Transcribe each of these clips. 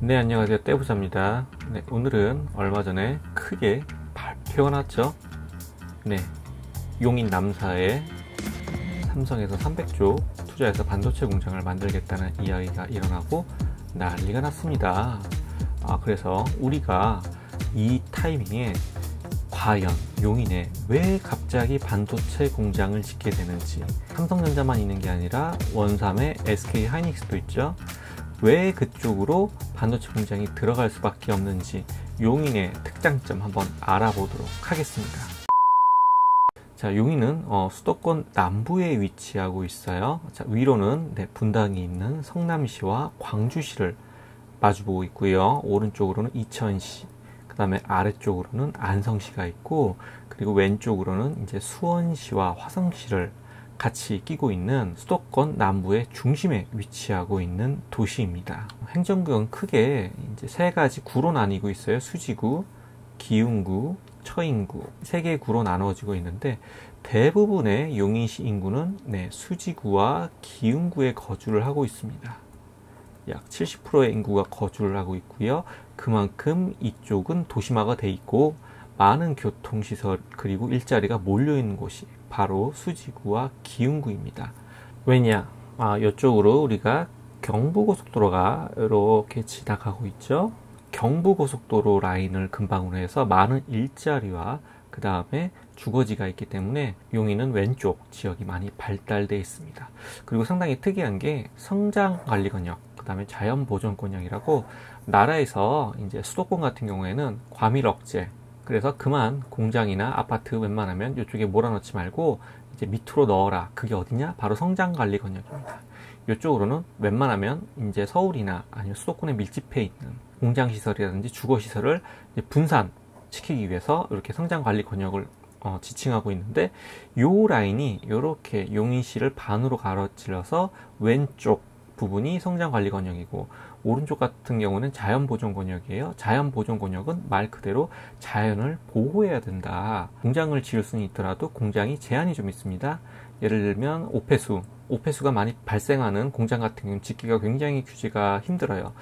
네, 안녕하세요. 떼부자입니다. 네, 오늘은 얼마 전에 크게 발표가 났죠. 네, 용인 남사에 삼성에서 300조 투자해서 반도체 공장을 만들겠다는 이야기가 일어나고 난리가 났습니다. 그래서 우리가 이 타이밍에 과연 용인에 왜 갑자기 반도체 공장을 짓게 되는지, 삼성전자만 있는 게 아니라 원삼의 SK 하이닉스도 있죠. 왜 그쪽으로 반도체 공장이 들어갈 수밖에 없는지 용인의 특장점 한번 알아보도록 하겠습니다. 자, 용인은 수도권 남부에 위치하고 있어요. 자, 위로는 분당이 있는 성남시와 광주시를 마주보고 있고요. 오른쪽으로는 이천시, 그 다음에 아래쪽으로는 안성시가 있고, 그리고 왼쪽으로는 이제 수원시와 화성시를 같이 끼고 있는 수도권 남부의 중심에 위치하고 있는 도시입니다. 행정구역은 크게 이제 세 가지 구로 나뉘고 있어요. 수지구, 기흥구, 처인구, 세 개의 구로 나누어지고 있는데, 대부분의 용인시 인구는 수지구와 기흥구에 거주를 하고 있습니다. 약 70%의 인구가 거주를 하고 있고요. 그만큼 이쪽은 도심화가 돼 있고 많은 교통시설 그리고 일자리가 몰려있는 곳이 바로 수지구와 기흥구입니다. 왜냐? 이쪽으로 우리가 경부고속도로가 이렇게 지나가고 있죠. 경부고속도로 라인을 근방으로 해서 많은 일자리와 그 다음에 주거지가 있기 때문에 용인은 왼쪽 지역이 많이 발달되어 있습니다. 그리고 상당히 특이한 게 성장관리권역, 그 다음에 자연보존권역이라고, 나라에서 이제 수도권 같은 경우에는 과밀 억제, 그래서 그만 공장이나 아파트 웬만하면 이쪽에 몰아넣지 말고 이제 밑으로 넣어라. 그게 어디냐? 바로 성장관리권역입니다. 이쪽으로는 웬만하면 이제 서울이나 아니면 수도권에 밀집해 있는 공장시설이라든지 주거시설을 분산시키기 위해서 이렇게 성장관리권역을 지칭하고 있는데, 요 라인이 이렇게 용인시를 반으로 가로질러서 왼쪽 부분이 성장관리권역이고 오른쪽 같은 경우는 자연보존권역이에요. 자연보존권역은 말 그대로 자연을 보호해야 된다. 공장을 지을 수는 있더라도 공장이 제한이 좀 있습니다. 예를 들면 오폐수가 많이 발생하는 공장 같은 경우는 짓기가 굉장히 규제가 힘들어요.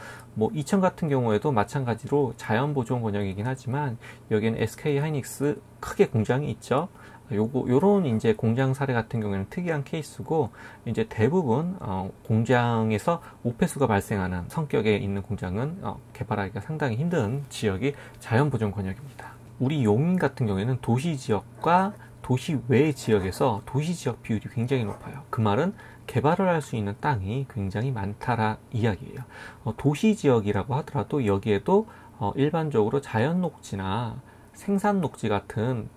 이천 같은 경우에도 마찬가지로 자연보존권역이긴 하지만 여기는 SK 하이닉스 크게 공장이 있죠. 요런 이제 공장 사례 같은 경우에는 특이한 케이스고, 이제 대부분 공장에서 오폐수가 발생하는 성격에 있는 공장은 개발하기가 상당히 힘든 지역이 자연보존권역입니다. 우리 용인 같은 경우에는 도시지역과 도시 외 지역에서 도시지역 비율이 굉장히 높아요. 그 말은 개발을 할 수 있는 땅이 굉장히 많다라 이야기예요. 도시지역이라고 하더라도 여기에도 일반적으로 자연녹지나 생산녹지 같은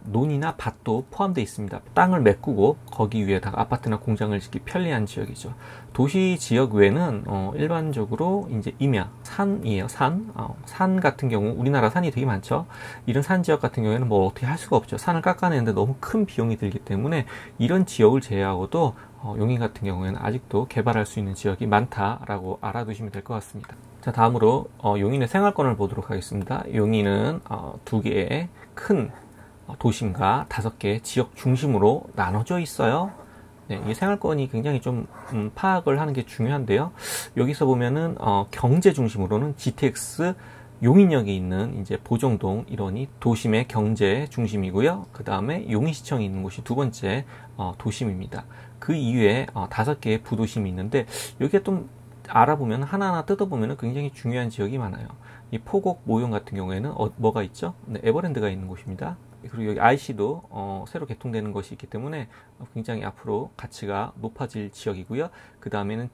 논이나 밭도 포함되어 있습니다. 땅을 메꾸고 거기 위에다가 아파트나 공장을 짓기 편리한 지역이죠. 도시 지역 외에는 일반적으로 이제 임야, 산이에요. 산 같은 경우 우리나라 산이 되게 많죠. 이런 산 지역 같은 경우에는 어떻게 할 수가 없죠. 산을 깎아내는데 너무 큰 비용이 들기 때문에 이런 지역을 제외하고도 용인 같은 경우에는 아직도 개발할 수 있는 지역이 많다라고 알아두시면 될 것 같습니다. 자, 다음으로 용인의 생활권을 보도록 하겠습니다. 용인은 두 개의 큰 도심과 5개 지역 중심으로 나눠져 있어요. 이 생활권이 굉장히 좀 파악을 하는 게 중요한데요. 여기서 보면은 경제 중심으로는 GTX 용인역이 있는 이제 보정동 일원이 도심의 경제 중심이고요. 그 다음에 용인시청이 있는 곳이 두 번째 도심입니다. 그 이외에 5개의 부도심이 있는데, 여기에 좀 알아보면 하나하나 뜯어보면 굉장히 중요한 지역이 많아요. 이 포곡 모용 같은 경우에는 뭐가 있죠? 에버랜드가 있는 곳입니다. 그리고 여기 IC도 새로 개통되는 것이 있기 때문에 굉장히 앞으로 가치가 높아질 지역이고요. 그 다음에는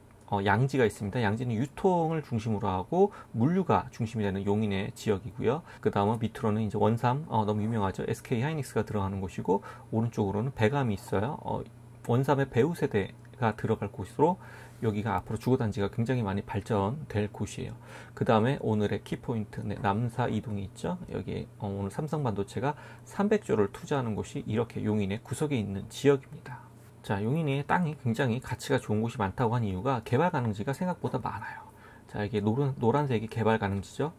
양지가 있습니다. 양지는 유통을 중심으로 하고 물류가 중심이 되는 용인의 지역이고요. 그 다음은 밑으로는 이제 원삼, 너무 유명하죠. SK 하이닉스가 들어가는 곳이고, 오른쪽으로는 배감이 있어요. 원삼의 배우 세대가 들어갈 곳으로 여기가 앞으로 주거단지가 굉장히 많이 발전될 곳이에요. 그 다음에 오늘의 키포인트, 남사 이동이 있죠. 여기에 오늘 삼성반도체가 300조를 투자하는 곳이 이렇게 용인의 구석에 있는 지역입니다. 자, 용인의 땅이 굉장히 가치가 좋은 곳이 많다고 한 이유가 개발 가능지가 생각보다 많아요. 자, 이게 노란색이 개발 가능지죠.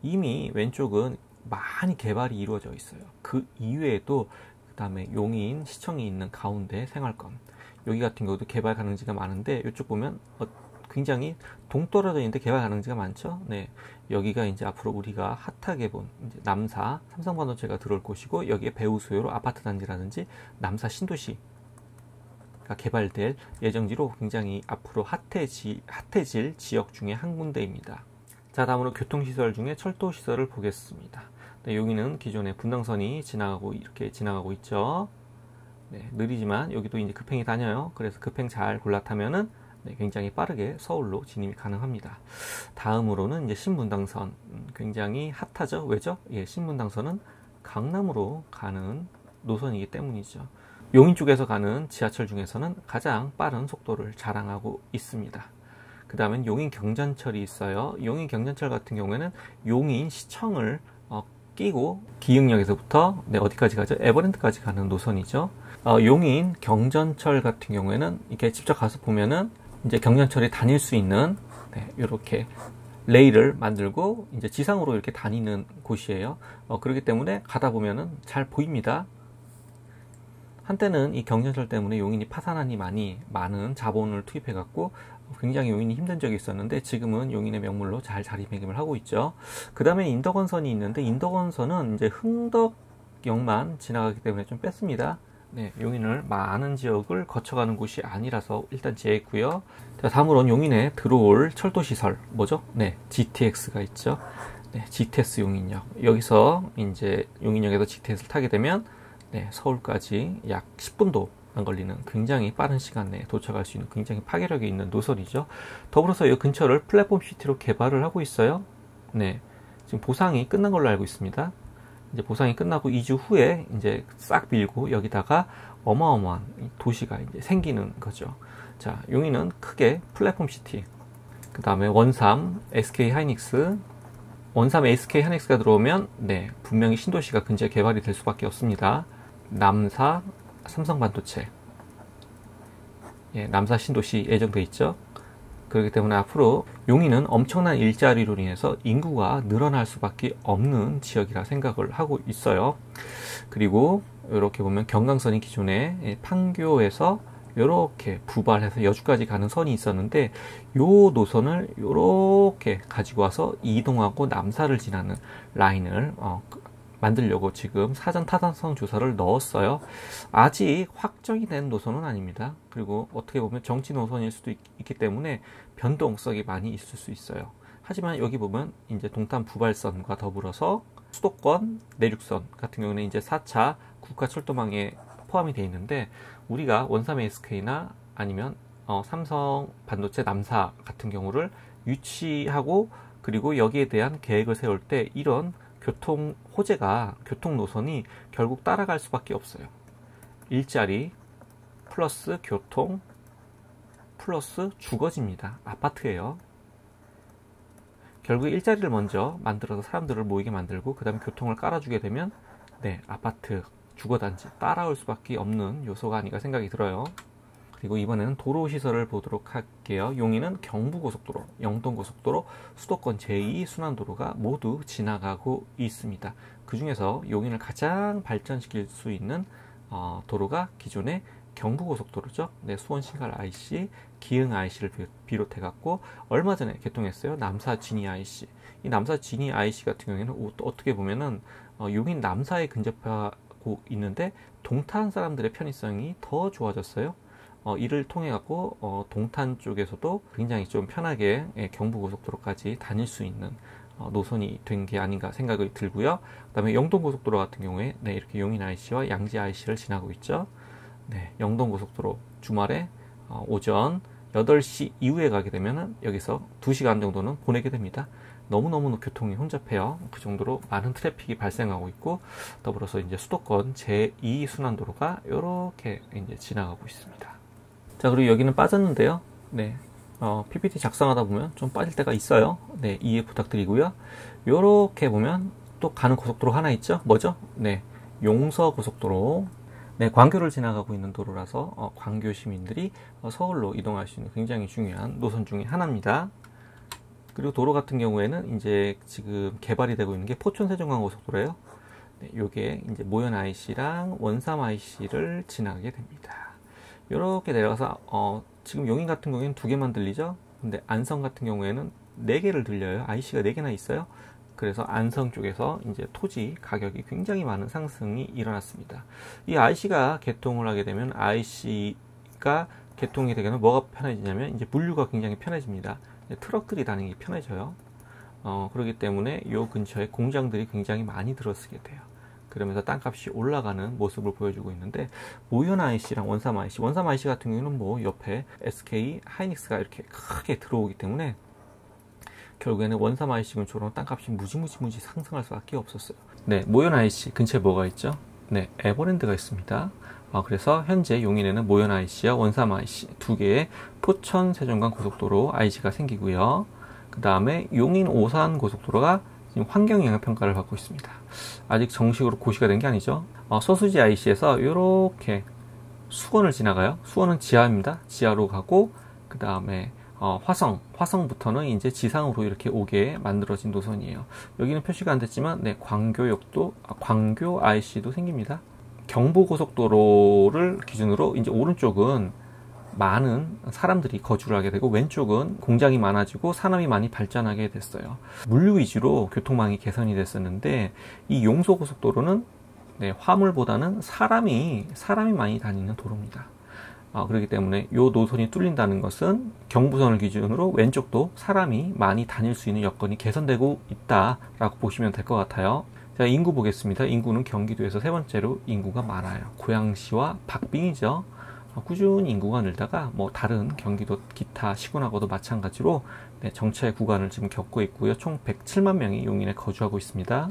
이미 왼쪽은 많이 개발이 이루어져 있어요. 그 이외에도 그 다음에 용인 시청이 있는 가운데 생활권, 여기 같은 경우도 개발 가능지가 많은데, 이쪽 보면 굉장히 동떨어져 있는데 개발 가능지가 많죠. 네, 여기가 이제 앞으로 우리가 핫하게 본 이제 남사 삼성반도체가 들어올 곳이고, 여기에 배후 수요로 아파트 단지라든지 남사 신도시가 개발될 예정지로 굉장히 앞으로 핫해질 지역 중에 한 군데입니다. 자, 다음으로 교통시설 중에 철도시설을 보겠습니다. 네, 여기는 기존의 분당선이 이렇게 지나가고 있죠. 네, 느리지만 여기도 이제 급행이 다녀요. 그래서 급행 잘 골라 타면은 네, 굉장히 빠르게 서울로 진입이 가능합니다. 다음으로는 이제 신분당선, 굉장히 핫하죠. 왜죠? 예, 신분당선은 강남으로 가는 노선이기 때문이죠. 용인 쪽에서 가는 지하철 중에서는 가장 빠른 속도를 자랑하고 있습니다. 그 다음엔 용인 경전철이 있어요. 용인 경전철 같은 경우에는 용인 시청을 끼고 기흥역에서부터 네, 어디까지 가죠? 에버랜드까지 가는 노선이죠. 용인 경전철 같은 경우에는 이렇게 직접 가서 보면은 이제 경전철이 다닐 수 있는 네, 이렇게 레일을 만들고 이제 지상으로 이렇게 다니는 곳이에요. 그렇기 때문에 가다 보면은 잘 보입니다. 한때는 이 경전철 때문에 용인이 파산한이 많은 자본을 투입해 갖고 굉장히 용인이 힘든 적이 있었는데, 지금은 용인의 명물로 잘 자리매김을 하고 있죠. 그 다음에 인덕원선이 있는데, 인덕원선은 이제 흥덕역만 지나가기 때문에 좀 뺐습니다. 네, 용인을 많은 지역을 거쳐가는 곳이 아니라서 일단 제했고요. 자, 다음으로는 용인에 들어올 철도시설 뭐죠? 네, GTX가 있죠. 네, GTX 용인역. 여기서 이제 용인역에서 GTX를 타게 되면 네, 서울까지 약 10분도 안 걸리는 굉장히 빠른 시간 내에 도착할 수 있는 굉장히 파괴력이 있는 노선이죠. 더불어서 이 근처를 플랫폼 시티로 개발을 하고 있어요. 네, 지금 보상이 끝난 걸로 알고 있습니다. 이제 보상이 끝나고 2주 후에 이제 싹 밀고 여기다가 어마어마한 도시가 이제 생기는 거죠. 자, 용인은 크게 플랫폼 시티. 그 다음에 원삼 SK 하이닉스. 원삼 SK 하이닉스가 들어오면 네, 분명히 신도시가 근처에 개발이 될 수밖에 없습니다. 남사 삼성반도체, 예, 남사 신도시 예정돼 있죠. 그렇기 때문에 앞으로 용인은 엄청난 일자리로 인해서 인구가 늘어날 수밖에 없는 지역이라 생각을 하고 있어요. 그리고 이렇게 보면 경강선이 기존에 판교에서 이렇게 부발해서 여주까지 가는 선이 있었는데, 요 노선을 이렇게 가지고 와서 이동하고 남사를 지나는 라인을 만들려고 지금 사전 타당성 조사를 넣었어요. 아직 확정이 된 노선은 아닙니다. 그리고 어떻게 보면 정치 노선일 수도 있기 때문에 변동성이 많이 있을 수 있어요. 하지만 여기 보면 이제 동탄 부발선과 더불어서 수도권 내륙선 같은 경우는 이제 4차 국가철도망에 포함이 되어 있는데, 우리가 원삼 SK나 아니면 삼성 반도체 남사 같은 경우를 유치하고 그리고 여기에 대한 계획을 세울 때 이런 교통 노선이 결국 따라갈 수밖에 없어요. 일자리 플러스 교통 플러스 주거지입니다. 아파트예요. 결국 일자리를 먼저 만들어서 사람들을 모이게 만들고 그 다음에 교통을 깔아주게 되면 네, 아파트, 주거단지 따라올 수밖에 없는 요소가 아닌가 생각이 들어요. 그리고 이번에는 도로시설을 보도록 할게요. 용인은 경부고속도로, 영동고속도로, 수도권 제2순환도로가 모두 지나가고 있습니다. 그 중에서 용인을 가장 발전시킬 수 있는 도로가 기존의 경부고속도로죠. 네, 수원 신갈 IC, 기흥 IC를 비롯해 갖고 얼마 전에 개통했어요. 남사 진이 IC. 이 남사 진이 IC 같은 경우에는 어떻게 보면은 용인 남사에 근접하고 있는데 동탄 사람들의 편의성이 더 좋아졌어요. 이를 통해 갖고 동탄 쪽에서도 굉장히 좀 편하게 경부고속도로까지 다닐 수 있는 노선이 된 게 아닌가 생각이 들고요. 그 다음에 영동고속도로 같은 경우에 네, 이렇게 용인 IC와 양지 IC를 지나고 있죠. 네, 영동고속도로 주말에 오전 8시 이후에 가게 되면은 여기서 2시간 정도는 보내게 됩니다. 너무너무 교통이 혼잡해요. 그 정도로 많은 트래픽이 발생하고 있고, 더불어서 이제 수도권 제2순환도로가 이렇게 이제 지나가고 있습니다. 자, 그리고 여기는 빠졌는데요. 네, PPT 작성하다 보면 좀 빠질 때가 있어요. 네, 이해 부탁드리고요. 요렇게 보면 또 가는 고속도로 하나 있죠. 뭐죠? 네, 용서고속도로. 네, 광교를 지나가고 있는 도로라서 광교 시민들이 서울로 이동할 수 있는 굉장히 중요한 노선 중에 하나입니다. 그리고 도로 같은 경우에는 이제 지금 개발이 되고 있는 게 포천 세종간 고속도로예요. 네, 요게 이제 모연 IC랑 원삼 IC를 지나게 됩니다. 이렇게 내려가서 지금 용인 같은 경우에는 2개만 들리죠. 근데 안성 같은 경우에는 4개를 들려요. IC가 4개나 있어요. 그래서 안성 쪽에서 이제 토지 가격이 굉장히 많은 상승이 일어났습니다. 이 IC가 개통을 하게 되면 IC가 개통이 되게 되면 뭐가 편해지냐면 이제 물류가 굉장히 편해집니다. 트럭들이 다니는 게 편해져요. 그렇기 때문에 요 근처에 공장들이 굉장히 많이 들어서게 돼요. 그러면서 땅값이 올라가는 모습을 보여주고 있는데, 모현 IC랑 원삼 IC, 원삼 IC 같은 경우는 뭐 옆에 SK 하이닉스가 이렇게 크게 들어오기 때문에 결국에는 원삼 IC 근처로 땅값이 무지무지 상승할 수밖에 없었어요. 네, 모현 IC 근처에 뭐가 있죠? 네, 에버랜드가 있습니다. 그래서 현재 용인에는 모현 IC와 원삼 IC 2개의 포천 세종간 고속도로 IC가 생기고요. 그 다음에 용인 오산 고속도로가 지금 환경영향평가를 받고 있습니다. 아직 정식으로 고시가 된 게 아니죠. 소수지 IC에서 이렇게 수원을 지나가요. 수원은 지하입니다. 지하로 가고, 그 다음에 화성부터는 이제 지상으로 이렇게 오게 만들어진 노선이에요. 여기는 표시가 안 됐지만, 네, 광교 IC도 생깁니다. 경부고속도로를 기준으로 이제 오른쪽은 많은 사람들이 거주를 하게 되고, 왼쪽은 공장이 많아지고 산업이 많이 발전하게 됐어요. 물류 위주로 교통망이 개선이 됐었는데, 이 용소고속도로는 네, 화물보다는 사람이 많이 다니는 도로입니다. 그렇기 때문에 이 노선이 뚫린다는 것은 경부선을 기준으로 왼쪽도 사람이 많이 다닐 수 있는 여건이 개선되고 있다라고 보시면 될 것 같아요. 자, 인구 보겠습니다. 인구는 경기도에서 3번째로 인구가 많아요. 고양시와 박빙이죠. 꾸준히 인구가 늘다가 뭐 다른 경기도 기타 시군하고도 마찬가지로 네, 정체 구간을 지금 겪고 있고요. 총 107만 명이 용인에 거주하고 있습니다.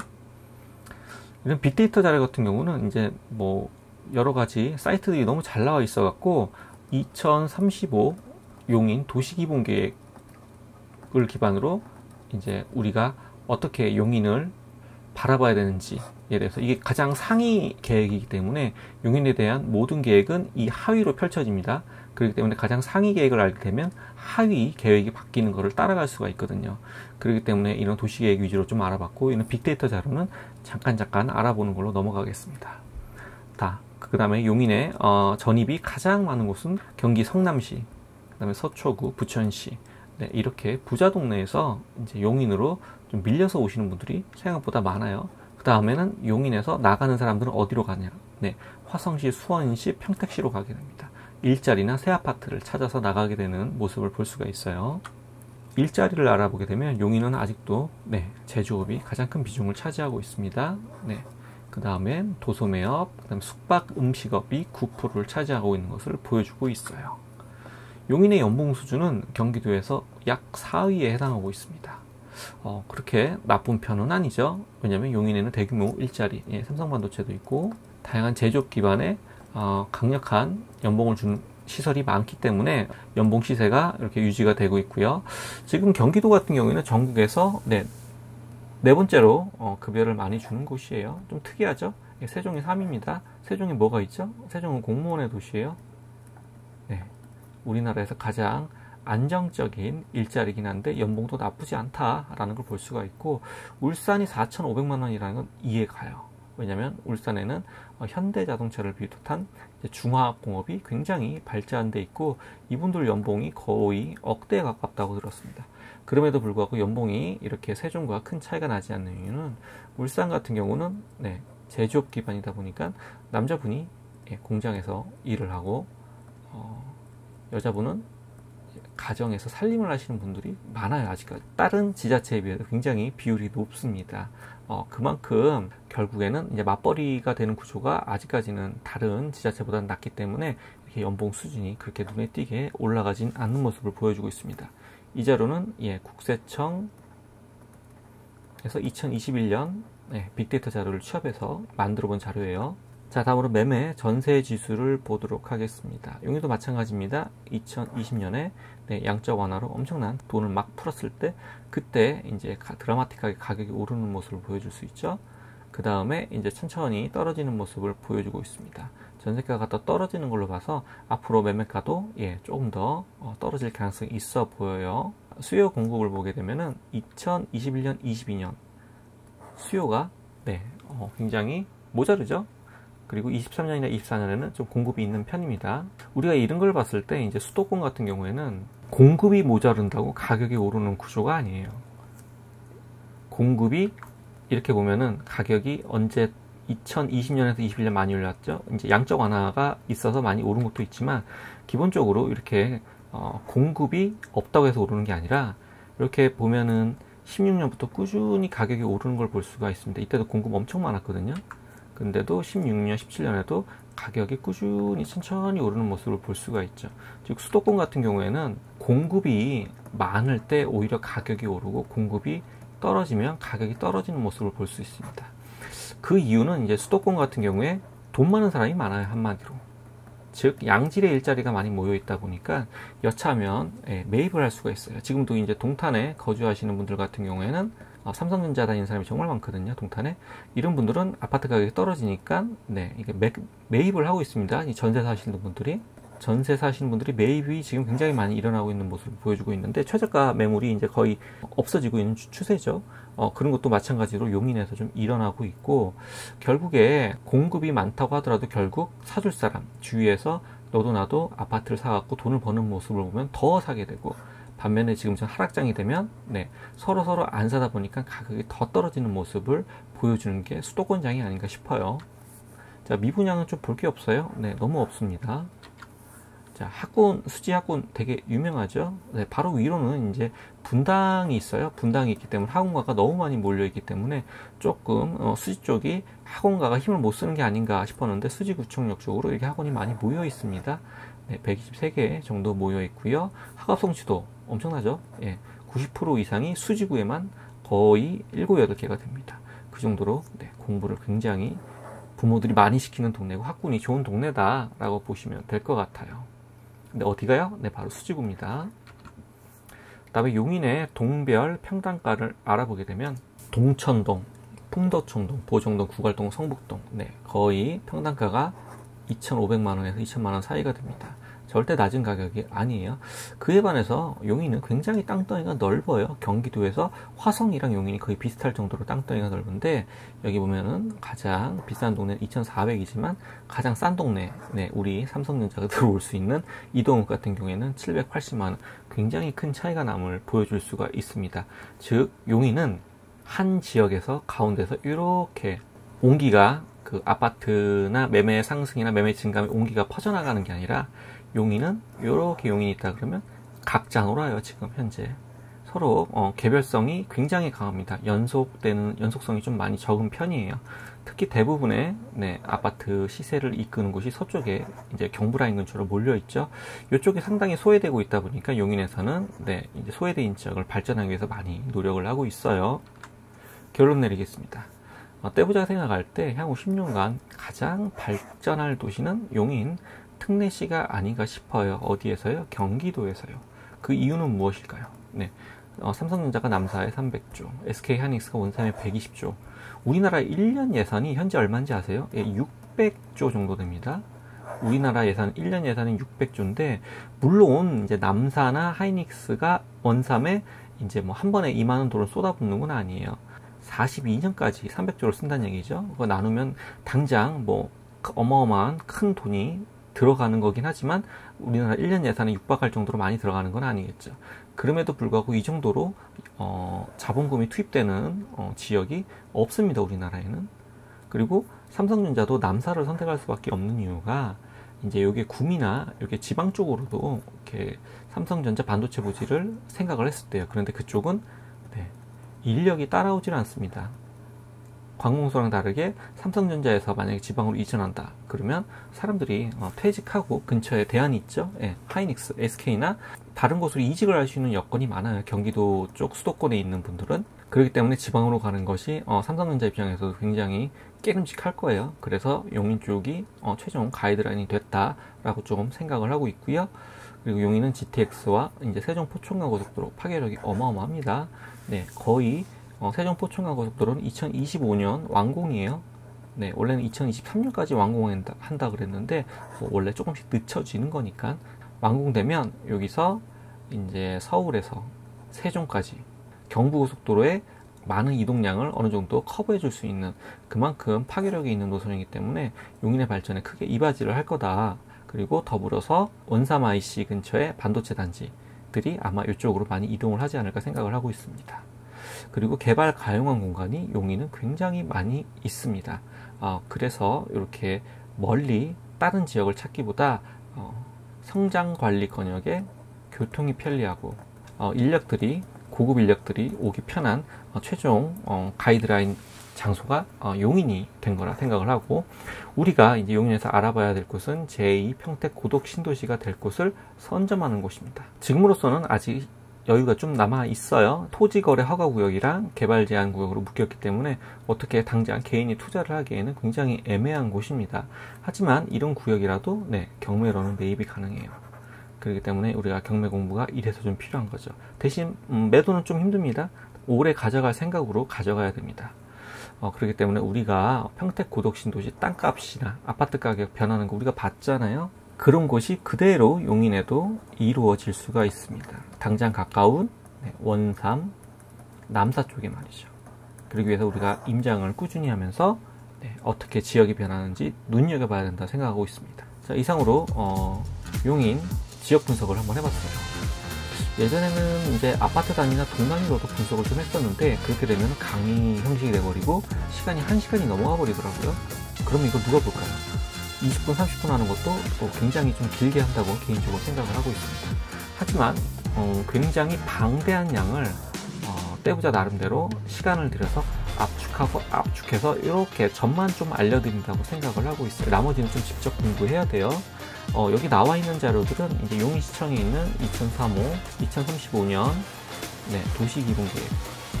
이런 빅데이터 자료 같은 경우는 이제 뭐 여러 가지 사이트들이 너무 잘 나와 있어 갖고 2035 용인 도시기본계획을 기반으로 이제 우리가 어떻게 용인을 바라봐야 되는지에 대해서, 이게 가장 상위 계획이기 때문에 용인에 대한 모든 계획은 이 하위로 펼쳐집니다. 그렇기 때문에 가장 상위 계획을 알게 되면 하위 계획이 바뀌는 것을 따라갈 수가 있거든요. 그렇기 때문에 이런 도시계획 위주로 좀 알아봤고, 이런 빅데이터 자료는 잠깐 알아보는 걸로 넘어가겠습니다. 그 다음에 용인의 전입이 가장 많은 곳은 경기 성남시, 그 다음에 서초구, 부천시, 네, 이렇게 부자 동네에서 이제 용인으로 좀 밀려서 오시는 분들이 생각보다 많아요. 그 다음에는 용인에서 나가는 사람들은 어디로 가냐? 네, 화성시, 수원시, 평택시로 가게 됩니다. 일자리나 새 아파트를 찾아서 나가게 되는 모습을 볼 수가 있어요. 일자리를 알아보게 되면 용인은 아직도 네, 제조업이 가장 큰 비중을 차지하고 있습니다. 네. 그 다음에 도소매업, 그 다음에 숙박 음식업이 9%를 차지하고 있는 것을 보여주고 있어요. 용인의 연봉 수준은 경기도에서 약 4위에 해당하고 있습니다. 그렇게 나쁜 편은 아니죠. 왜냐하면 용인에는 대규모 일자리, 삼성반도체도 있고 다양한 제조업 기반의 강력한 연봉을 주는 시설이 많기 때문에 연봉 시세가 이렇게 유지가 되고 있고요. 지금 경기도 같은 경우에는 전국에서 네 번째로 급여를 많이 주는 곳이에요. 좀 특이하죠? 세종이 3위입니다. 세종에 뭐가 있죠? 세종은 공무원의 도시예요. 네, 우리나라에서 가장 안정적인 일자리긴 한데 연봉도 나쁘지 않다라는 걸 볼 수가 있고, 울산이 4,500만 원이라는 건 이해가요. 왜냐하면 울산에는 현대자동차를 비롯한 중화공업이 굉장히 발전돼 있고, 이분들 연봉이 거의 억대에 가깝다고 들었습니다. 그럼에도 불구하고 연봉이 이렇게 세종과 큰 차이가 나지 않는 이유는, 울산 같은 경우는 제조업 기반이다 보니까 남자분이 공장에서 일을 하고 여자분은 가정에서 살림을 하시는 분들이 많아요. 아직까지 다른 지자체에 비해서 굉장히 비율이 높습니다. 그만큼 결국에는 이제 맞벌이가 되는 구조가 아직까지는 다른 지자체보다는 낮기 때문에 이렇게 연봉 수준이 그렇게 눈에 띄게 올라가진 않는 모습을 보여주고 있습니다. 이 자료는 국세청에서 2021년 빅데이터 자료를 취합해서 만들어 본 자료예요. 자, 다음으로 매매 전세 지수를 보도록 하겠습니다. 용인도 마찬가지입니다. 2020년에 양적 완화로 엄청난 돈을 막 풀었을 때, 그때 이제 드라마틱하게 가격이 오르는 모습을 보여줄 수 있죠. 그 다음에 이제 천천히 떨어지는 모습을 보여주고 있습니다. 전세가가 더 떨어지는 걸로 봐서 앞으로 매매가도 조금 더 떨어질 가능성이 있어 보여요. 수요 공급을 보게 되면은 2021년, 22년 수요가 굉장히 모자르죠. 그리고 23년이나 24년에는 좀 공급이 있는 편입니다. 우리가 이런 걸 봤을 때 이제 수도권 같은 경우에는 공급이 모자른다고 가격이 오르는 구조가 아니에요. 공급이 이렇게 보면은 가격이 언제 2020년에서 21년 많이 올랐죠. 이제 양적 완화가 있어서 많이 오른 것도 있지만 기본적으로 이렇게 공급이 없다고 해서 오르는 게 아니라 이렇게 보면은 16년부터 꾸준히 가격이 오르는 걸 볼 수가 있습니다. 이때도 공급 엄청 많았거든요. 근데도 16년, 17년에도 가격이 꾸준히 천천히 오르는 모습을 볼 수가 있죠. 즉 수도권 같은 경우에는 공급이 많을 때 오히려 가격이 오르고 공급이 떨어지면 가격이 떨어지는 모습을 볼 수 있습니다. 그 이유는 이제 수도권 같은 경우에 돈 많은 사람이 많아요. 한마디로. 즉 양질의 일자리가 많이 모여 있다 보니까 여차하면 매입을 할 수가 있어요. 지금도 이제 동탄에 거주하시는 분들 같은 경우에는 삼성전자 다니는 사람이 정말 많거든요. 동탄에. 이런 분들은 아파트 가격이 떨어지니까 이게 매입을 하고 있습니다. 이 전세 사시는 분들이. 전세 사시는 분들이 매입이 지금 굉장히 많이 일어나고 있는 모습을 보여주고 있는데 최저가 매물이 이제 거의 없어지고 있는 추세죠. 그런 것도 마찬가지로 용인에서 좀 일어나고 있고 결국에 공급이 많다고 하더라도 결국 사줄 사람 주위에서 너도 나도 아파트를 사갖고 돈을 버는 모습을 보면 더 사게 되고 반면에 지금 전 하락장이 되면 서로 안 사다 보니까 가격이 더 떨어지는 모습을 보여주는 게 수도권장이 아닌가 싶어요. 자, 미분양은 좀 볼 게 없어요. 너무 없습니다. 자, 수지 학군 되게 유명하죠. 바로 위로는 이제 분당이 있어요. 분당이 있기 때문에 학원가가 너무 많이 몰려 있기 때문에 조금 수지 쪽이 학원가가 힘을 못 쓰는 게 아닌가 싶었는데 수지구청역 쪽으로 이렇게 학원이 많이 모여 있습니다. 123개 정도 모여 있고요. 학업 성취도 엄청나죠. 90% 이상이 수지구에만 거의 7, 8개가 됩니다. 그 정도로 공부를 굉장히 부모들이 많이 시키는 동네고 학군이 좋은 동네다라고 보시면 될 것 같아요. 근데 어디가요? 바로 수지구입니다. 그 다음에 용인의 동별 평당가를 알아보게 되면 동천동, 풍덕천동, 보정동, 구갈동, 성북동 거의 평당가가 2,500만원에서 2,000만원 사이가 됩니다. 절대 낮은 가격이 아니에요. 그에 반해서 용인은 굉장히 땅덩이가 넓어요. 경기도에서 화성이랑 용인이 거의 비슷할 정도로 땅덩이가 넓은데 여기 보면은 가장 비싼 동네는 2,400이지만 가장 싼 동네 우리 삼성전자가 들어올 수 있는 이동욱 같은 경우에는 780만원 굉장히 큰 차이가 남을 보여줄 수가 있습니다. 즉 용인은 한 지역에서 가운데서 이렇게 온기가 그 아파트나 매매 상승이나 매매 증감의 온기가 퍼져나가는 게 아니라 용인은 이렇게 용인이 있다 그러면 각자 놀아요. 지금 현재 서로 개별성이 굉장히 강합니다. 연속성이 좀 많이 적은 편이에요. 특히 대부분의 아파트 시세를 이끄는 곳이 서쪽에 이제 경부라인 근처로 몰려 있죠. 이쪽이 상당히 소외되고 있다 보니까 용인에서는 이제 소외된 지역을 발전하기 위해서 많이 노력을 하고 있어요. 결론 내리겠습니다. 떼보자 생각할 때 향후 10년간 가장 발전할 도시는 용인 특례시가 아닌가 싶어요. 어디에서요? 경기도에서요. 그 이유는 무엇일까요? 삼성전자가 남사에 300조, SK하이닉스가 원삼에 120조. 우리나라 1년 예산이 현재 얼마인지 아세요? 600조 정도 됩니다. 우리나라 예산 1년 예산은 600조인데 물론 이제 남사나 하이닉스가 원삼에 이제 뭐 한 번에 2만 원 돈을 쏟아붓는 건 아니에요. 42년까지 300조를 쓴다는 얘기죠. 그거 나누면 당장 뭐 어마어마한 큰 돈이 들어가는 거긴 하지만 우리나라 1년 예산에 육박할 정도로 많이 들어가는 건 아니겠죠. 그럼에도 불구하고 이 정도로 자본금이 투입되는 지역이 없습니다. 우리나라에는. 그리고 삼성전자도 남사를 선택할 수밖에 없는 이유가 이제 여기 구미나 이렇게 지방 쪽으로도 이렇게 삼성전자 반도체 부지를 생각을 했을 때요. 그런데 그쪽은 인력이 따라오질 않습니다. 관공서랑 다르게 삼성전자에서 만약에 지방으로 이전한다 그러면 사람들이 퇴직하고 근처에 대안이 있죠. 하이닉스, SK나 다른 곳으로 이직을 할 수 있는 여건이 많아요. 경기도 쪽 수도권에 있는 분들은. 그렇기 때문에 지방으로 가는 것이 삼성전자 입장에서도 굉장히 깨름직할 거예요. 그래서 용인 쪽이 최종 가이드라인이 됐다라고 조금 생각을 하고 있고요. 그리고 용인은 GTX와 이제 세종 포천간 고속도로 파괴력이 어마어마합니다. 거의 세종 포천간 고속도로는 2025년 완공이에요. 원래는 2023년까지 완공한다 그랬는데 원래 조금씩 늦춰지는 거니까 완공되면 여기서 이제 서울에서 세종까지 경부고속도로에 많은 이동량을 어느 정도 커버해 줄 수 있는 그만큼 파괴력이 있는 노선이기 때문에 용인의 발전에 크게 이바지를 할 거다. 그리고 더불어서 원삼 IC 근처에 반도체 단지 인력들이 아마 이쪽으로 많이 이동을 하지 않을까 생각을 하고 있습니다. 그리고 개발 가용한 공간이 용인은 굉장히 많이 있습니다. 그래서 이렇게 멀리 다른 지역을 찾기보다 성장관리 권역에 교통이 편리하고 인력들이 고급 인력들이 오기 편한 최종 가이드라인 장소가 용인이 된 거라 생각을 하고, 우리가 이제 용인에서 알아봐야 될 곳은 제2 평택 고덕 신도시가 될 곳을 선점하는 곳입니다. 지금으로서는 아직 여유가 좀 남아 있어요. 토지거래 허가구역이랑 개발제한구역으로 묶였기 때문에 어떻게 당장 개인이 투자를 하기에는 굉장히 애매한 곳입니다. 하지만 이런 구역이라도 경매로는 매입이 가능해요. 그렇기 때문에 우리가 경매 공부가 이래서 좀 필요한 거죠. 대신 매도는 좀 힘듭니다. 오래 가져갈 생각으로 가져가야 됩니다. 그렇기 때문에 우리가 평택 고덕 신도시 땅값이나 아파트 가격 변하는 거 우리가 봤잖아요. 그런 곳이 그대로 용인에도 이루어질 수가 있습니다. 당장 가까운 원삼, 남사 쪽에 말이죠. 그러기 위해서 우리가 임장을 꾸준히 하면서 어떻게 지역이 변하는지 눈여겨봐야 된다 생각하고 있습니다. 자, 이상으로 용인 지역 분석을 한번 해봤어요. 예전에는 이제 아파트 단위나 동 단위로도 분석을 좀 했었는데, 그렇게 되면 강의 형식이 돼버리고 시간이 1시간이 넘어가 버리더라고요. 그럼 이걸 누가 볼까요? 20분, 30분 하는 것도 굉장히 좀 길게 한다고 개인적으로 생각을 하고 있습니다. 하지만 굉장히 방대한 양을 떼부자 나름대로 시간을 들여서 압축해서 이렇게 점만 좀 알려드린다고 생각을 하고 있어요. 나머지는 좀 직접 공부해야 돼요. 여기 나와 있는 자료들은 이제 용인시청에 있는 2035, 2035년 도시기본계획,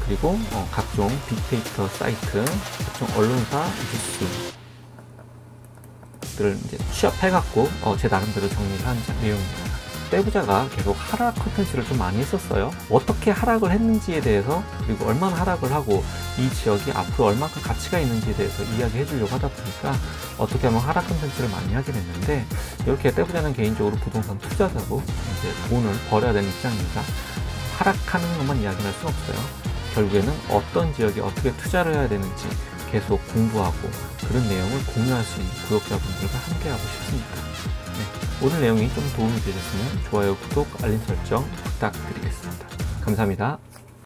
그리고 각종 빅데이터 사이트, 각종 언론사 뉴스들을 이제 취합해갖고 제 나름대로 정리를 한 내용입니다. 떼부자가 계속 하락 컨텐츠를 좀 많이 했었어요. 어떻게 하락을 했는지에 대해서, 그리고 얼마나 하락을 하고 이 지역이 앞으로 얼만큼 가치가 있는지에 대해서 이야기해 주려고 하다 보니까 어떻게 하면 하락 컨텐츠를 많이 하게 됐는데, 이렇게 떼부자는 개인적으로 부동산 투자자고 이제 돈을 벌어야 되는 입장이니까 하락하는 것만 이야기할 수는 없어요. 결국에는 어떤 지역에 어떻게 투자를 해야 되는지 계속 공부하고 그런 내용을 공유할 수 있는 구독자분들과 함께하고 싶습니다. 오늘 내용이 좀 도움이 되셨으면 좋아요, 구독, 알림 설정 부탁드리겠습니다. 감사합니다.